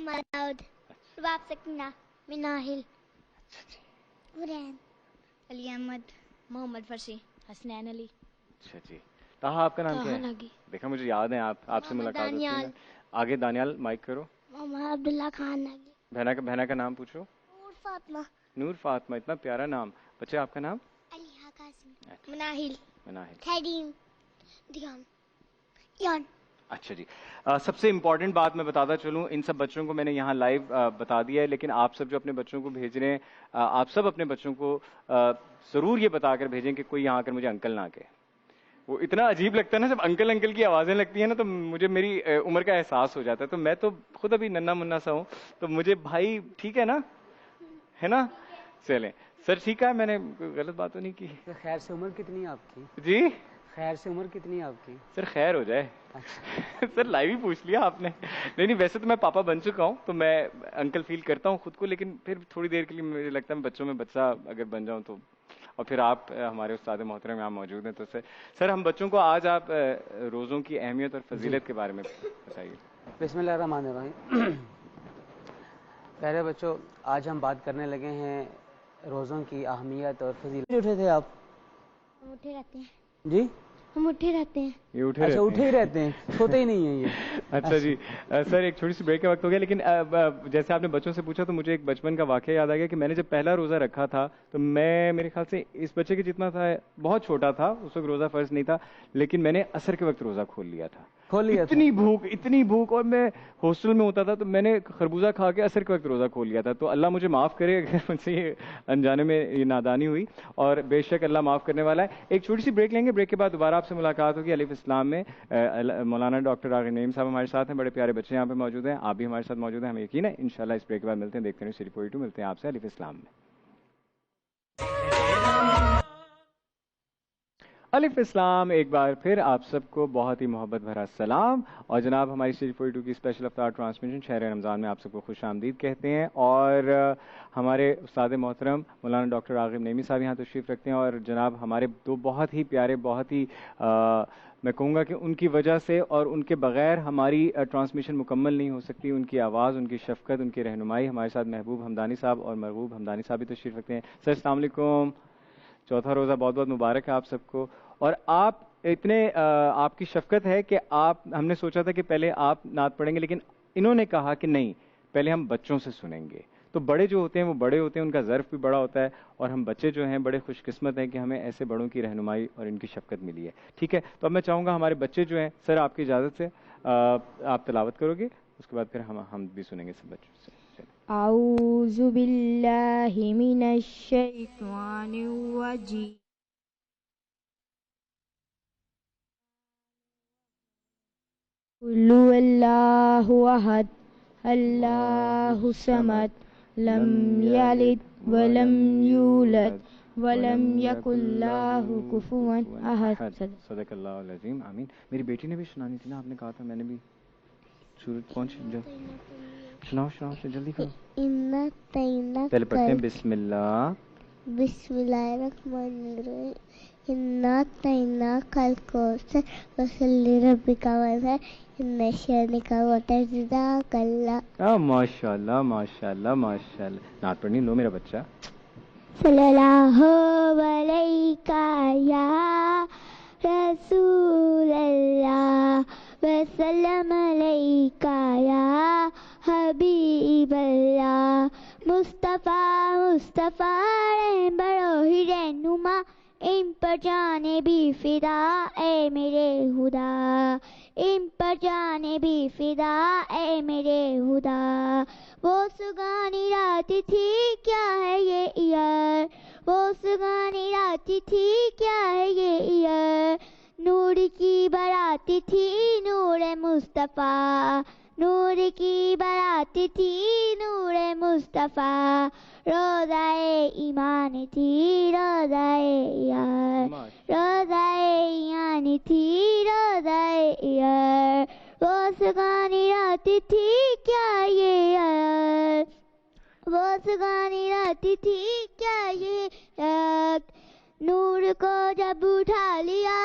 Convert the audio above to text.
محمد داؤد، رباب سکینہ، مناہل، ورین، علی احمد، محمد فرشی، حسنین علی. اچھا جی. تاہا آپ کا نام کیا ہے؟ دیکھا مجھے یاد ہے، آپ سے ملاقات ہوتی ہے. آگے دانیال مائک کرو. محمد عبداللہ خان ناگی. بہنا کا نام پوچھو. نور فاطمہ. نور فاطمہ، اتنا پیارا نام. بچے آپ کا نام؟ علیہ قاسم. مناہل. مناہل. کریم. دیان. یان. اچھا جی. سب سے امپورٹنٹ بات میں بتاتا چلوں، ان سب بچوں کو میں نے یہاں لائیو بتا دیا ہے، لیکن آپ سب جو اپنے بچوں کو بھیج رہے ہیں، آپ سب اپنے بچوں کو ضرور یہ بتا کر بھیجیں کہ کوئی یہاں آ کر مجھے انکل نہ کہے. وہ اتنا عجیب لگتا ہے نا جب انکل انکل کی آوازیں لگتی ہیں نا، تو مجھے میری عمر کا احساس ہو جاتا ہے. تو میں تو خود ابھی ننا منا سا ہوں، تو مجھے بھائی ٹھیک ہے نا، ہے نا؟ چلیں سر ٹھیک ہے، میں نے غلط بات تو نہیں کی. خیر سے عمر کتنی ہے آپ کی؟ جی خیر سے عمر کتنی ہے آپ کی؟ سر خیر ہو جائے. سر لائیو ہی پوچھ لیا آپ نے. نہیں ویسے تو میں پاپا بن چکا ہوں، تو میں انکل فیل کرتا ہوں خود کو، لیکن پھر تھوڑی دیر کے لیے مجھے لگتا ہے بچوں میں بچہ اگر بن جاؤں تو. اور پھر آپ ہمارے استاد محترم یہاں موجود ہیں، تو سر ہم بچوں کو آج آپ روزوں کی اہمیت اور فضیلت کے بارے میں بتائیے. بسم اللہ الرحمن الرحیم. پہلے بچوں، آج ہم بات کرنے لگے ہیں روزوں کی اہمیت اور فضیلت. اٹھے تھے آپ؟ ہم اٹھے رہتے ہیں. جی ہم اٹھے رہتے ہیں. اچھا اٹھے ہی رہتے ہیں، سوتے ہی نہیں ہیں یہ. اچھا جی. سر ایک چھوٹی سی بریک کا وقت ہو گیا، لیکن جیسے آپ نے بچوں سے پوچھا تو مجھے ایک بچپن کا واقعہ یاد آ گیا کہ میں نے جب پہلا روزہ رکھا تھا تو میں میرے خیال سے اس بچے کے جتنا تھا، بہت چھوٹا تھا اس وقت، روزہ فرض نہیں تھا، لیکن میں نے عصر کے وقت روزہ کھول لیا تھا. اتنی بھوک، اور میں ہاسٹل میں ہوتا تھا تو میں نے خربوزہ کھا کے عصر کے وقت روزہ کھول لیا تھا. تو اللہ مجھے معاف کرے اگر مجھ سے یہ انجانے میں یہ نادانی ہوئی، اور بے شک اللہ معاف کرنے والا ہے. ایک چھوٹی سی بریک لیں گے، بریک کے بعد دوبارہ آپ سے ملاقات ہوگی. الف اسلام میں مولانا ڈاکٹر راغب نعیم صاحب ہمارے ساتھ ہیں، بڑے پیارے بچے یہاں پہ موجود ہیں، آپ بھی ہمارے ساتھ موجود ہیں، ہمیں یقین ہے. انشاءاللہ اس بریک کے بعد ملتے ہیں. دیکھتے ہیں سری 42، ملتے ہیں آپ سے الف اسلام میں. الف اسلام ایک بار پھر آپ سب کو بہت ہی محبت بھرا سلام. اور جناب ہماری سری 42 کی اسپیشل افطار ٹرانسمیشن شہر رمضان میں آپ سب کو خوش آمدید کہتے ہیں. اور ہمارے استاد محترم مولانا ڈاکٹر راغب نعیمی صاحب یہاں تشریف رکھتے ہیں. اور جناب ہمارے دو بہت ہی پیارے، بہت ہی میں کہوں گا کہ ان کی وجہ سے اور ان کے بغیر ہماری ٹرانسمیشن مکمل نہیں ہو سکتی. ان کی آواز، ان کی شفقت، ان کی رہنمائی. ہمارے ساتھ محبوب حمدانی صاحب اور مرغوب حمدانی صاحب بھی تشریف رکھتے ہیں. سر السلام علیکم. چوتھا روزہ بہت بہت مبارک ہے آپ سب کو. اور آپ اتنے آپ کی شفقت ہے کہ ہم نے سوچا تھا کہ پہلے آپ نعت پڑھیں گے، لیکن انہوں نے کہا کہ نہیں، پہلے ہم بچوں سے سنیں گے. تو بڑے جو ہوتے ہیں وہ بڑے ہوتے ہیں، ان کا ظرف بھی بڑا ہوتا ہے، اور ہم بچے جو ہیں بڑے خوش قسمت ہیں کہ ہمیں ایسے بڑوں کی رہنمائی اور ان کی شفقت ملی ہے. ٹھیک ہے، تو اب میں چاہوں گا ہمارے بچے جو ہیں، سر آپ کی اجازت سے آپ تلاوت کرو گے، اس کے بعد پھر ہم بھی سنیں گے سب بچوں سے. اعوذ باللہ من الشیطان الرجیم. قل هو اللہ احد اللہ الصمد لم یلد ولم یولد ولم یکن لہ کفوا احد. صدق اللہ العظیم. آمین. میری بیٹی نے بھی سنانی تھی نا، آپ نے کہا تھا. میں نے بھی سورۃ کون سی سناؤ جلدی کرو. پہلے پڑھتے ہیں بسم اللہ الرحمن الرحیم. انا اعطیناک الکوثر فصلی لربک وانحر ان شانک هو الابتر. جزاک اللہ. ماشاء اللہ ماشاء اللہ ماشاء اللہ. نعت پڑھنی. لو میرا بچہ. صلی اللہ علیکہ یا رسول اللہ وسلم علیکہ یا حبیب اللہ. مصطفیٰ رہ بڑو ہی رہنما، ان پر جانے بھی فدا اے میرے خدا، ان پر جانے بھی فدا اے میرے خدا. وہ سگانی رات تھی کیا ہے یہ ایئر، وہ سگانی رات تھی کیا ہے یہ ایئر. نور کی برات تھی نور مصطفیٰ، نور کی برات تھی نور مصطفیٰ. روضہ ایمان تھی روضہ ایمان، روضہ ایمان تھی روضہ ایمان. وہ سگانی رات تھی کیا یہ رات، وہ سگانی رات تھی کیا یہ رات. نور کو جب اٹھا لیا